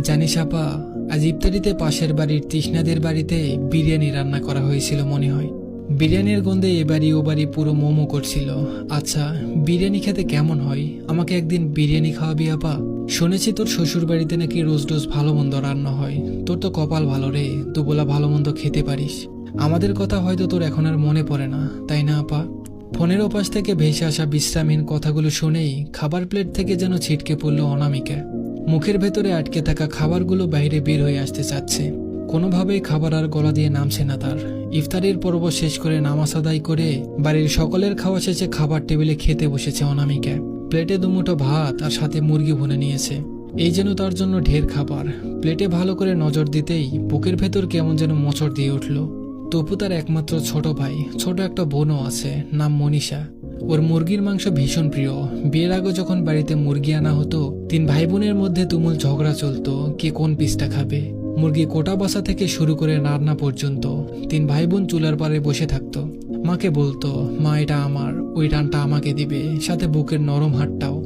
জানিস আপা, আজ ইফতারিতে পাশের বাড়ির তৃষ্ণাদের বাড়িতে বিরিয়ানি রান্না করা হয়েছিল মনে হয়। বিরিয়ানির গন্ধে এ বাড়ি ও বাড়ি পুরো মোমো করছিল। আচ্ছা, বিরিয়ানি খেতে কেমন হয়? আমাকে একদিন বিরিয়ানি খাওয়াবি আপা। শুনেছি তোর শ্বশুর বাড়িতে নাকি রোজ রোজ ভালো মন্দ রান্না হয়। তোর তো কপাল ভালো রে, দুবেলা ভালো মন্দ খেতে পারিস। আমাদের কথা হয়তো তোর এখন আর মনে পড়ে না, তাই না আপা? ফোনের ওপাশ থেকে ভেসে আসা বিশ্রামহীন কথাগুলো শুনেই খাবার প্লেট থেকে যেন ছিটকে পড়ল অনামিকা। মুখের ভেতরে আটকে থাকা খাবারগুলো বাইরে বের হয়ে আসতে চাচ্ছে। কোনোভাবেই খাবার আর গলা দিয়ে নামছে না তার। ইফতারির পর্ব শেষ করে নামাজ আদায় করে বাড়ির সকলের খাওয়া শেষে খাবার টেবিলে খেতে বসেছে অনামিকা। প্লেটে দুমুঠো ভাত আর সাথে মুরগি ভুনে নিয়েছে। এই যেন তার জন্য ঢের খাবার। প্লেটে ভালো করে নজর দিতেই বুকের ভেতর কেমন যেন মোচড় দিয়ে উঠল। তপু তার একমাত্র ছোট ভাই, ছোট একটা বোনও আছে, নাম মনীষা। ওর মুরগির মাংস ভীষণ প্রিয়। বিয়ের আগে যখন বাড়িতে মুরগি আনা হতো, তিন ভাই বোনের মধ্যে তুমুল ঝগড়া চলতো কে কোন পিসটা খাবে। মুরগি কোটা বাসা থেকে শুরু করে রান্না পর্যন্ত তিন ভাই বোন চুলার পাড়ে বসে থাকতো। মাকে বলতো, মা এটা আমার, ওই রানটা আমাকে দিবে, সাথে বুকের নরম হাড়টাও।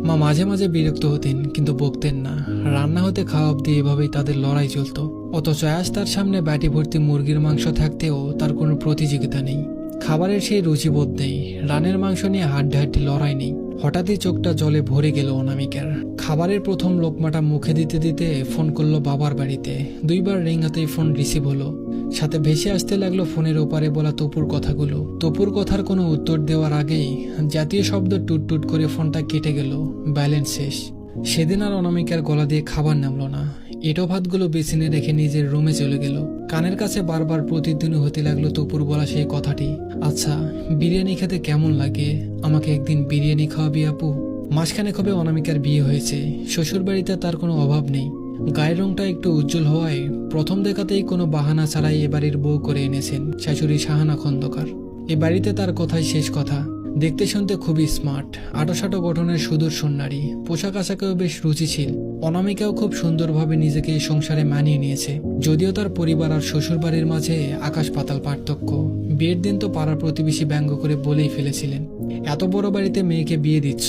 মা মাঝে মাঝে বিরক্ত হতেন, কিন্তু বকতেন না। রান্না হতে খাওয়া অব্দি এভাবেই তাদের লড়াই চলতো। অথচ আজ তার সামনে বাটি ভর্তি মুরগির মাংস থাকতেও তার কোনো প্রতিযোগিতা নেই। খাবারের সেই রুচিবোধ নেই, রানের মাংস নিয়ে হাড্ডাহাড্ডি লড়াই নেই। হঠাৎই চোখটা জলে ভরে গেল অনামিকার। খাবারের প্রথম লোকমাটা মুখে দিতে দিতে ফোন করলো বাবার বাড়িতে। দুইবার রিং হাতেই ফোন রিসিভ হলো। সাথে ভেসে আসতে লাগলো ফোনের ওপারে বলা তপুর কথাগুলো। তপুর কথার কোনো উত্তর দেওয়ার আগেই জাতীয় শব্দ টুট টুট করে ফোনটা কেটে গেল। ব্যালেন্স শেষ। সেদিন আর অনামিকার গলা দিয়ে খাবার নামলো না। এটো ভাতগুলো বেসিনে রেখে নিজের রুমে চলে গেল। কানের কাছে বারবার প্রতিধ্বনি হতে লাগলো তপুর বলা সেই কথাটি, আচ্ছা বিরিয়ানি খেতে কেমন লাগে? আমাকে একদিন বিরিয়ানি খাওয়াবি আপু। মাঝখানে কবে অনামিকার বিয়ে হয়েছে, শ্বশুর বাড়িতে তার কোনো অভাব নেই। গায়ের রংটা একটু উজ্জ্বল হওয়ায় প্রথম দেখাতেই কোনো বাহানা ছাড়াই এ বাড়ির বউ করে এনেছেন শাশুড়ি শাহানা খন্দকার। এ বাড়িতে তার কথাই শেষ কথা। দেখতে শুনতে খুবই স্মার্ট, আটোসাটো গঠনের সুদর্শন নারী। পোশাক আশাকেও বেশ রুচিশীল। অনামিকাও খুব সুন্দরভাবে নিজেকে এই সংসারে মানিয়ে নিয়েছে। যদিও তার পরিবার আর শ্বশুর বাড়ির মাঝে আকাশ পাতাল পার্থক্য। বিয়ের দিন তো পাড়ার প্রতিবেশী ব্যঙ্গ করে বলেই ফেলেছিলেন, এত বড় বাড়িতে মেয়েকে বিয়ে দিচ্ছ,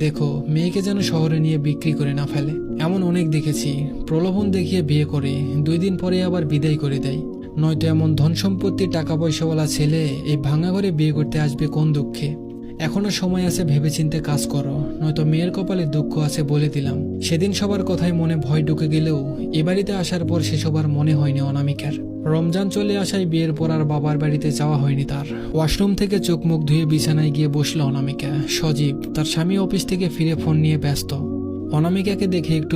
দেখো মেয়েকে যেন শহরে নিয়ে বিক্রি করে না ফেলে। এমন অনেক দেখেছি, প্রলোভন দেখিয়ে বিয়ে করে 2 দিন পরে আবার বিদায় করে দেয়। নয়তো এমন ধন সম্পত্তি টাকা পয়সাওয়ালা ছেলে এই ভাঙা ঘরে বিয়ে করতে আসবে কোন দুঃখে? এখনো সময় আছে, ভেবেচিন্তে কাজ করো, নয়তো মেয়ের কপালে দুঃখ আছে বলে দিলাম। সেদিন সবার কথায় মনে ভয় ঢুকে গেলেও এ বাড়িতে আসার পর সেসব আর মনে হয়নি অনামিকার। রমজান চলে আসায় বিয়ের পর আর বাবার বাড়িতে যাওয়া হয়নি তার। ওয়াশরুম থেকে চোখ মুখ ধুয়ে বিছানায় গিয়ে বসলো অনামিকা। সজীব তার স্বামী অফিস থেকে ফিরে ফোন নিয়ে ব্যস্ত। অনামিকাকে দেখে একটু